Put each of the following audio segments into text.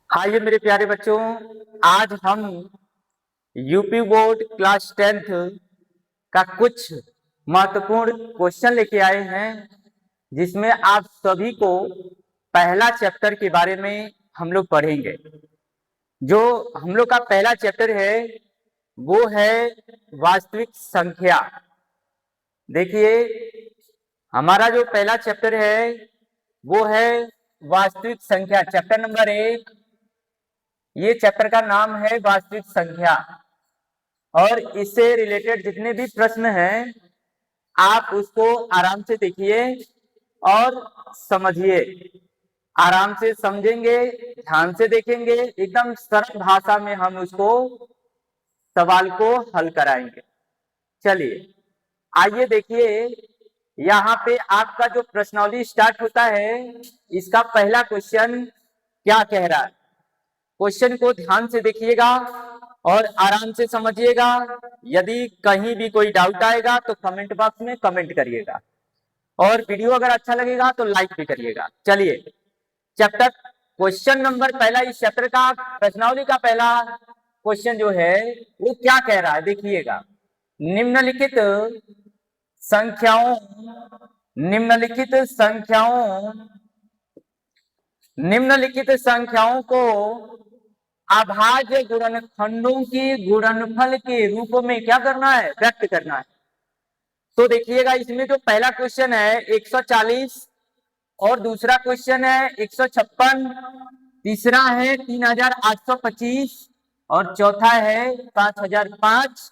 हाय मेरे प्यारे बच्चों, आज हम यूपी बोर्ड क्लास 10th का कुछ महत्वपूर्ण क्वेश्चन लेके आए हैं, जिसमें आप सभी को पहला चैप्टर के बारे में हम लोग पढ़ेंगे। जो हम लोग का पहला चैप्टर है वो है वास्तविक संख्या। देखिए, हमारा जो पहला चैप्टर है वो है वास्तविक संख्या, चैप्टर नंबर 1। ये चैप्टर का नाम है वास्तविक संख्या, और इससे रिलेटेड जितने भी प्रश्न हैं आप उसको आराम से देखिए और समझिए। आराम से समझेंगे, ध्यान से देखेंगे, एकदम सरल भाषा में हम उसको सवाल को हल कराएंगे। चलिए आइए देखिए, यहाँ पे आपका जो प्रश्नावली स्टार्ट होता है, इसका पहला क्वेश्चन क्या कह रहा है। क्वेश्चन को ध्यान से देखिएगा और आराम से समझिएगा। यदि कहीं भी कोई डाउट आएगा तो कमेंट बॉक्स में कमेंट करिएगा, और वीडियो अगर अच्छा लगेगा तो लाइक भी करिएगा। चलिए, चैप्टर क्वेश्चन नंबर पहला, इस चैप्टर का प्रश्नावली का पहला क्वेश्चन जो है वो क्या कह रहा है, देखिएगा। निम्नलिखित संख्याओं निम्नलिखित संख्याओं निम्नलिखित संख्याओं को अभाज्य गुणनखंडों के गुणनफल के रूप में क्या करना है, व्यक्त करना है। तो देखिएगा, इसमें जो पहला क्वेश्चन है 140, और दूसरा क्वेश्चन है 156, तीसरा है 3825, और चौथा है 5005,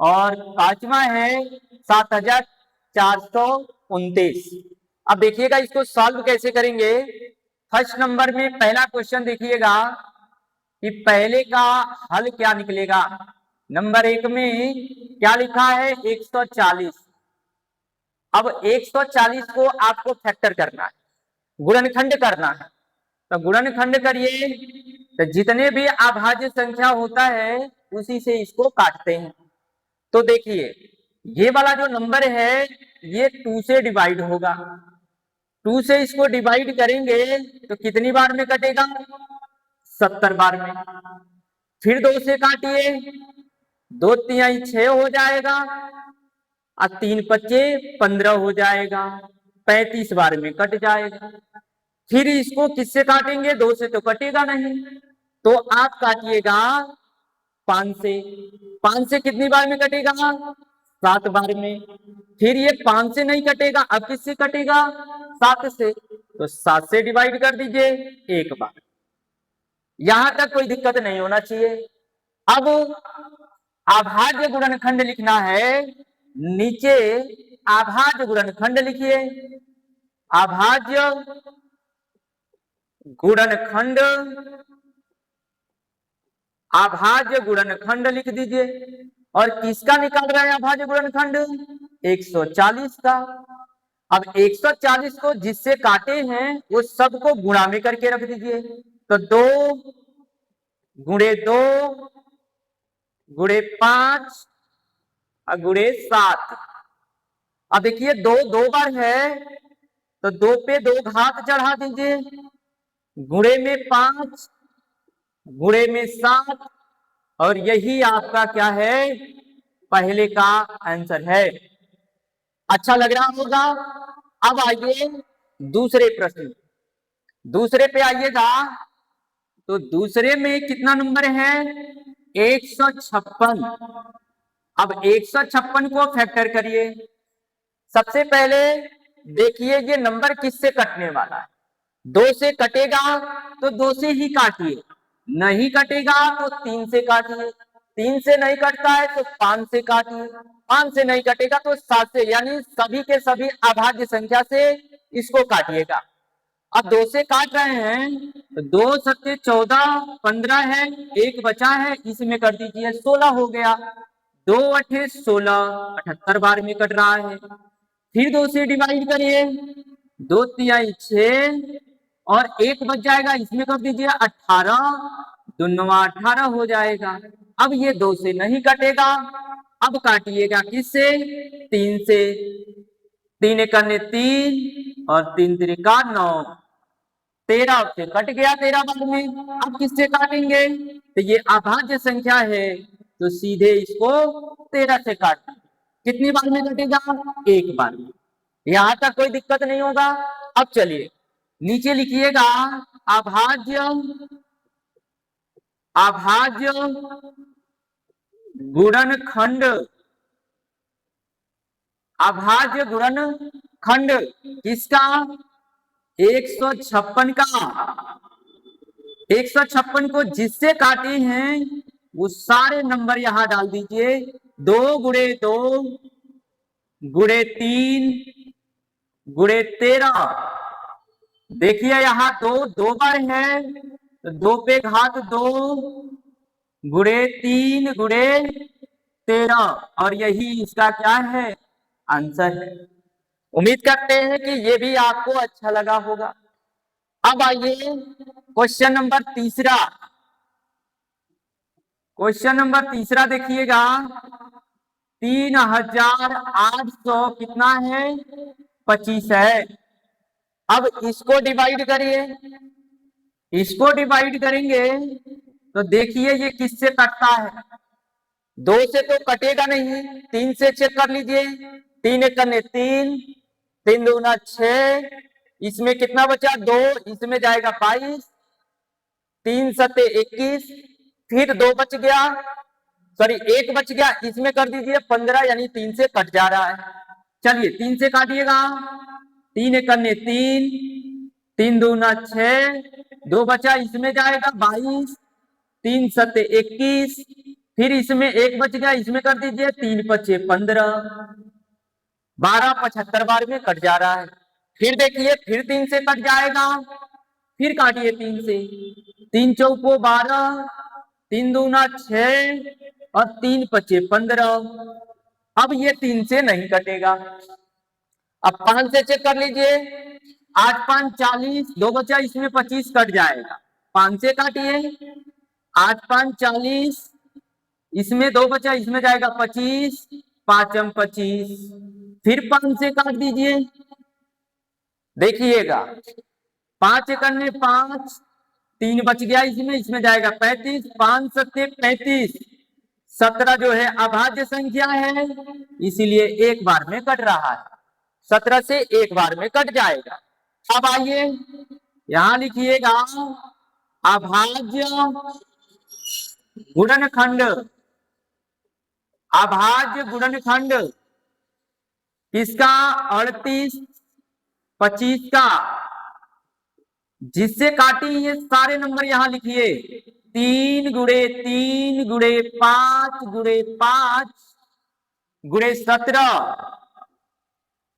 और पांचवा है 7429। अब देखिएगा इसको सॉल्व कैसे करेंगे। फर्स्ट नंबर में पहला क्वेश्चन देखिएगा कि पहले का हल क्या निकलेगा। नंबर 1 में क्या लिखा है, 140। अब 140 को आपको फैक्टर करना है, गुणनखंड करना है। तो गुणनखंड करिए, तो जितने भी अभाज्य संख्या होता है उसी से इसको काटते हैं। तो देखिए, ये वाला जो नंबर है ये 2 से डिवाइड होगा। 2 से इसको डिवाइड करेंगे तो कितनी बार में कटेगा, 70 बार में। फिर 2 से काटिए, 2 तिहाई 6 हो जाएगा, और 3 पच्चे 15 हो जाएगा, 35 बार में कट जाएगा। फिर इसको किससे काटेंगे, 2 से तो कटेगा नहीं, तो आप काटिएगा 5 से। 5 से कितनी बार में कटेगा, 7 बार में। फिर ये 5 से नहीं कटेगा, अब किससे कटेगा, 7 से। तो 7 से डिवाइड कर दीजिए एक बार। यहां तक कोई दिक्कत नहीं होना चाहिए। अब अभाज्य गुणनखंड लिखना है, नीचे अभाज्य गुणनखंड लिखिए। अभाज्य गुणनखंड, अभाज्य गुणनखंड लिख दीजिए। और किसका निकाल रहे हैं अभाज्य गुणनखंड, 140 का। अब 140 को जिससे काटे हैं वो सबको गुणा में करके रख दीजिए। तो 2 गुणे 2 गुणे 5 और गुणे 7। अब देखिए 2 2 बार है, तो 2 पे 2 घात चढ़ा दीजिए, गुणे में 5 गुणे में 7, और यही आपका क्या है, पहले का आंसर है। अच्छा लग रहा होगा। अब आइए दूसरे प्रश्न, दूसरे पे आइएगा। तो दूसरे में कितना नंबर है, 156। अब 156 को फैक्टर करिए। सबसे पहले देखिए ये नंबर किससे कटने वाला है। 2 से कटेगा तो 2 से ही काटिए, नहीं कटेगा तो 3 से काटिए, 3 से नहीं कटता है तो 5 से काटिए, 5 से नहीं कटेगा तो 7 से, यानी सभी के सभी अभाज्य संख्या से इसको काटिएगा। अब 2 से काट रहे हैं तो 2 सत्ते 14, 15 है, एक बचा है, इसमें कर दीजिए 16 हो गया। 2 अठे 16, 78 बार में कट रहा है। फिर 2 से डिवाइड करिए, 2 तिहाई 6, और एक बच जाएगा, इसमें कर दीजिए 18, दुनवा 18 हो जाएगा। अब ये 2 से नहीं कटेगा, अब काटिएगा किससे, 3 से। 3 एकने 3 और 3 त्रिका 9, 13 से कट गया 13 भाग में। अब किससे काटेंगे? तो ये अभाज्य संख्या है तो सीधे इसको 13 से काट। कितनी बार में कटेगा? एक बार में। यहां तक कोई दिक्कत नहीं होगा। अब चलिए नीचे लिखिएगा अभाज्य अभाज्य गुणनखंड। अभाज्य गुणनखंड किसका? 156 का। 156 को जिससे काटे हैं वो सारे नंबर यहां डाल दीजिए। 2 गुणे 2 गुणे 3 गुणे 13। देखिए यहां दो बार है तो 2 पे घात 2 गुणे 3 गुणे 13 और यही इसका क्या है? आंसर है। उम्मीद करते हैं कि ये भी आपको अच्छा लगा होगा। अब आइए क्वेश्चन नंबर तीसरा। क्वेश्चन नंबर तीसरा देखिएगा 3800 कितना है? 25 है। अब इसको डिवाइड करिए। इसको डिवाइड करेंगे तो देखिए ये किससे कटता है? 2 से तो कटेगा नहीं, 3 से चेक कर लीजिए। 3 एक 3 3 दूना 6, इसमें कितना बचा? 2, इसमें जाएगा 22, 3 सत्ते 21, फिर 2 बच गया, सॉरी 1 बच गया, इसमें कर दीजिए 15, यानी 3 से कट जा रहा है। चलिए 3 से काटिएगा। 3 एक 3 3 दूना 6, 2 बचा, इसमें जाएगा 22, 3 सत्ते 21, फिर इसमें 1 बच गया, इसमें कर दीजिए 3 पचे 15, 12 75 बार में कट जा रहा है। फिर देखिए फिर 3 से कट जाएगा, फिर काटिए 3 से। 3 चौको 12, 3 दूना 6 और 3 पचे 15। अब ये 3 से नहीं कटेगा। अब 5 से चेक कर लीजिए। 8 5 40, 2 बचा, इसमें 25 कट जाएगा। 5 से काटिए। 8 5 40, इसमें 2 बचा, इसमें जाएगा 25, 5 25, फिर 5 से काट दीजिए। देखिएगा 5 एक 5, 3 बच गया, इसमें जाएगा 35, 5 सत्ते 35, 17 जो है अभाज्य संख्या है इसीलिए एक बार में कट रहा है। 17 से एक बार में कट जाएगा। अब आइए यहां लिखिएगा अभाज्य गुणनखंड। अभाज्य गुणनखंड किसका? 38 25 का। जिससे काटी ये सारे नंबर यहां लिखिए। 3 गुणे 3 गुणे 5 गुणे 5 गुणे 17।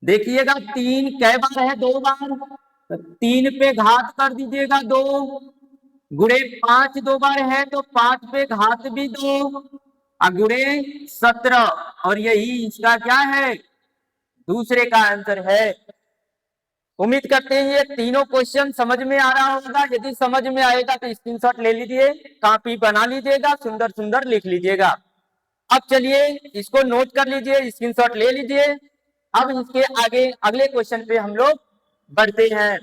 देखिएगा 3 कै बार है? 2 बार। तो 3 पे घात कर दीजिएगा 2, गुणे 5 2 बार है तो 5 पे घात भी 2 और गुणे 17 और यही इसका क्या है? दूसरे का आंसर है। उम्मीद करते हैं ये तीनों क्वेश्चन समझ में आ रहा होगा। यदि समझ में आएगा तो स्क्रीनशॉट ले लीजिए, कॉपी बना लीजिएगा, सुंदर सुंदर लिख लीजिएगा। अब चलिए इसको नोट कर लीजिए, स्क्रीनशॉट ले लीजिए। अब इसके आगे अगले क्वेश्चन पे हम लोग बढ़ते हैं।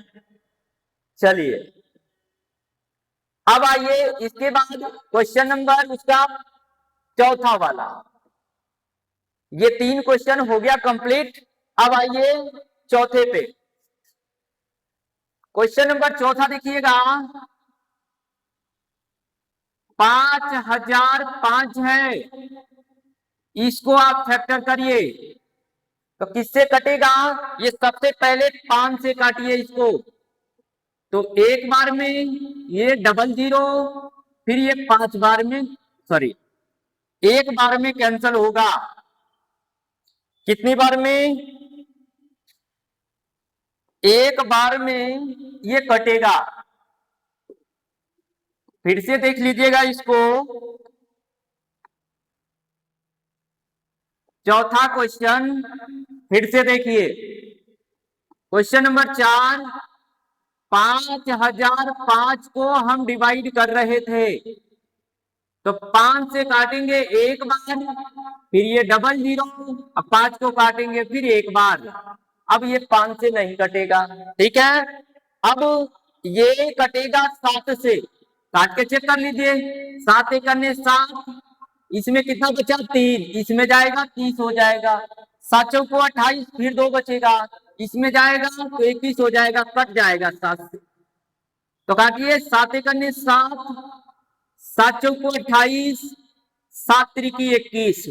चलिए अब आइए इसके बाद क्वेश्चन नंबर उसका चौथा वाला। ये 3 क्वेश्चन हो गया कंप्लीट। अब आइए चौथे पे। क्वेश्चन नंबर चौथा देखिएगा 5005 है। इसको आप फैक्टर करिए तो किससे कटेगा? ये सबसे पहले 5 से काटिए इसको तो एक बार में ये 00, फिर ये 5 बार में, सॉरी एक बार में कैंसिल होगा। कितनी बार में? एक बार में ये कटेगा। फिर से देख लीजिएगा इसको। चौथा क्वेश्चन फिर से देखिए। क्वेश्चन नंबर 4, 5005 को हम डिवाइड कर रहे थे तो 5 से काटेंगे एक बार, फिर ये 00, अब 5 को काटेंगे फिर एक बार। अब ये 5 से नहीं कटेगा। ठीक है। अब ये कटेगा 7 से, काट के चेक कर लीजिए। 7 एक 7, इसमें कितना बचा 3, इसमें जाएगा 30 हो जाएगा। 7 चौको 28, फिर 2 बचेगा, इसमें जाएगा तो 21 हो जाएगा, कट जाएगा 7 से। तो काटिए 7 एक 7, 7 चौको 28, 7 त्रिकी 21,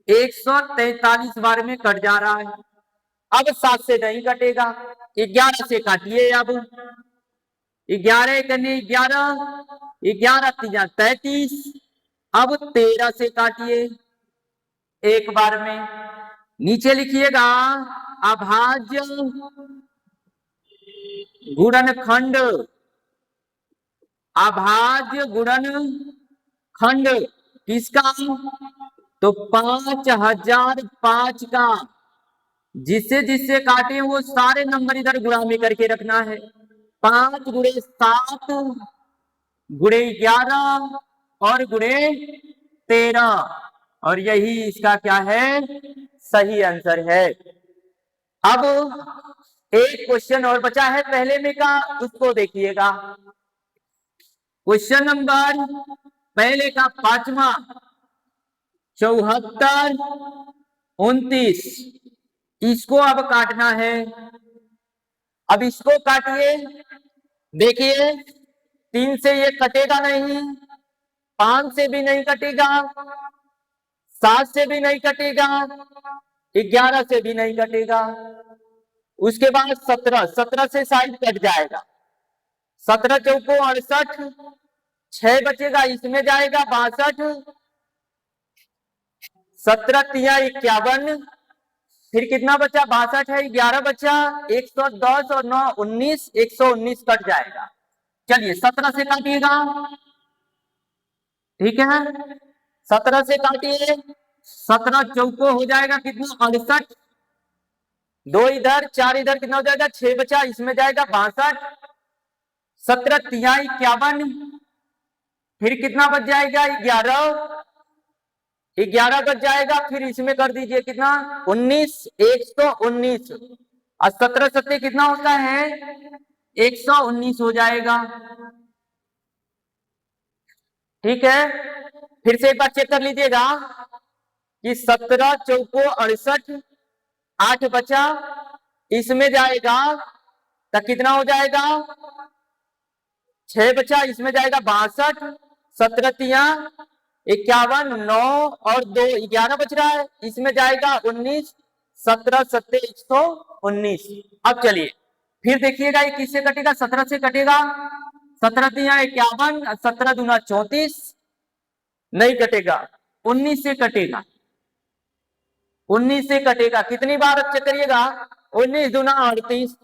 143 बार में कट जा रहा है। अब 7 से नहीं कटेगा, 11 से काटिए। अब 11 एक 11, 11 3 33, अब 13 से काटिए एक बार में। नीचे लिखिएगा अभाज्य गुणनखंड, अभाज्य गुणनखंड किसका? तो 5005 का। जिससे जिससे काटे वो सारे नंबर इधर गुणा में करके रखना है। 5 गुणे 7 गुणे 11 और गुणे 13, और यही इसका क्या है? सही आंसर है। अब एक क्वेश्चन और बचा है पहले में का, उसको देखिएगा। क्वेश्चन नंबर पहले का 5वां, 74 29, इसको अब काटना है। अब इसको काटिए, देखिए 3 से ये कटेगा नहीं, 5 से भी नहीं कटेगा, 7 से भी नहीं कटेगा, 11 से भी नहीं कटेगा। उसके बाद 17, 17 से शायद कट जाएगा। 17 चौको 68, 6 बचेगा, इसमें जाएगा 62, 17 तिया 51, फिर कितना बचा? 62 है, 11 बचा, 110 और 9 19, 119 कट जाएगा। चलिए 17 से काटिएगा, ठीक है, 17 से काटिए। 17 चौको हो जाएगा कितना? 68, 2 इधर 4 इधर, कितना हो जाएगा? 6 बचा, इसमें जाएगा 62, 17 तिया 51, फिर कितना बच जाएगा? 11, 11 बच जाएगा, फिर इसमें कर दीजिए कितना? 19, 119, और 17 सत्ते कितना होता है? 119 हो जाएगा, ठीक है। फिर से एक बार चेक कर लीजिएगा कि 17 चौको 68, 8 बचा, इसमें जाएगा तो कितना हो जाएगा? 6 बचा, इसमें जाएगा 62, 17 तिया 51, 9 और 2 11 बच रहा है, इसमें जाएगा 19, 17 सत्ते 119। अब चलिए फिर देखिएगा ये किससे कटेगा? 17 से कटेगा। 17 तिया 51, 17 दूना 34, नहीं कटेगा। 19 से कटेगा, 19 से कटेगा। कितनी बार चेक करिएगा? 19 दूना 38,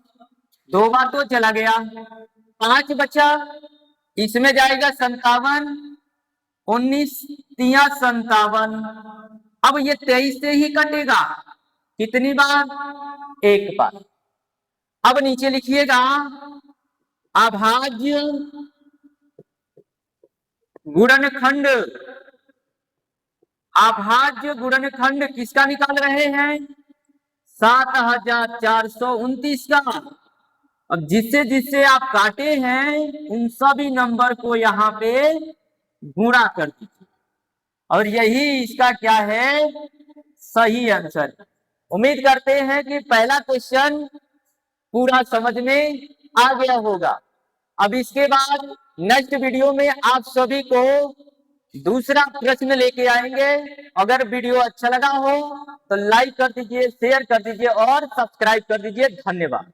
2 बार तो चला गया। 5 बचा, इसमें जाएगा 57, 19 तिया 57। अब ये 23 से ही कटेगा, कितनी बार? एक बार। अब नीचे लिखिएगा अभाज्य गुणनखंड, अभाज्य गुणनखंड किसका निकाल रहे हैं? 7429 का। अब जिससे जिससे आप काटे हैं उन सभी नंबर को यहाँ पे गुणा कर दीजिए, और यही इसका क्या है? सही आंसर। उम्मीद करते हैं कि पहला क्वेश्चन पूरा समझ में आ गया होगा। अब इसके बाद नेक्स्ट वीडियो में आप सभी को दूसरा प्रश्न लेके आएंगे। अगर वीडियो अच्छा लगा हो तो लाइक कर दीजिए, शेयर कर दीजिए और सब्सक्राइब कर दीजिए। धन्यवाद।